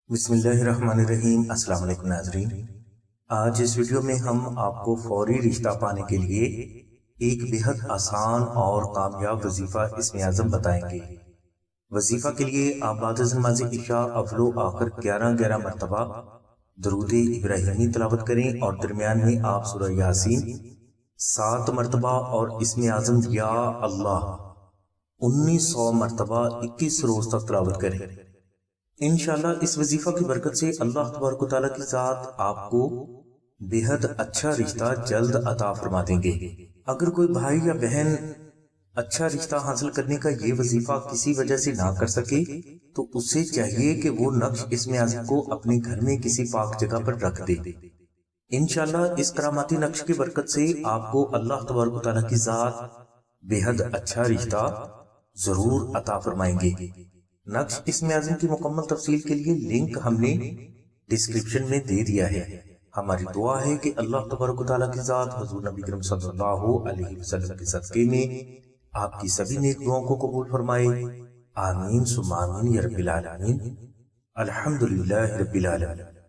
بسم اللہ الرحمن الرحیم۔ السلام علیکم ناظرین، آج اس ویڈیو میں ہم آپ کو فوری رشتہ پانے کے لیے ایک بہت آسان اور کامیاب وظیفہ اسم اعظم بتائیں گے۔ وظیفہ کے لیے آپ بعد از نماز عشاء اول و آخر 11 مرتبہ درود ابراہیمی تلاوت کریں اور درمیان میں آپ سورہ یاسین 7 مرتبہ اور اسم اعظم یا اللہ 1900 مرتبہ 21 روز تک تلاوت کریں۔ انشاءاللہ اس وظیفہ کی برکت سے اللہ تبارک و تعالیٰ کی ذات آپ کو بہت اچھا رشتہ جلد عطا فرما دیں گے۔ اگر کوئی بھائی یا بہن اچھا رشتہ حاصل کرنے کا یہ وظیفہ کسی وجہ سے نہ کر سکے تو اسے چاہیے کہ وہ نقش اسم اعظم کو اپنے گھر میں کسی پاک جگہ پر رکھ دے۔ انشاءاللہ اس کراماتی نقش کی برکت سے آپ کو اللہ تبارک و تعالیٰ کی ذات بہت اچھا رشتہ ضرور عطا فرمائیں گے۔ نقش اسم اعظم کی مکمل تفصیل کے لیے لنک ہم نے ڈسکرپشن میں دے دیا ہے۔ ہماری دعا ہے کہ اللہ تبارک و تعالیٰ کی ذات حضور نبی کریم صلی اللہ علیہ وسلم کے صدقے میں آپ کی سبھی نیک دعاؤں کو قبول فرمائے۔ آمین ثم آمین یا رب العالمین۔ الحمدللہ رب العالمین۔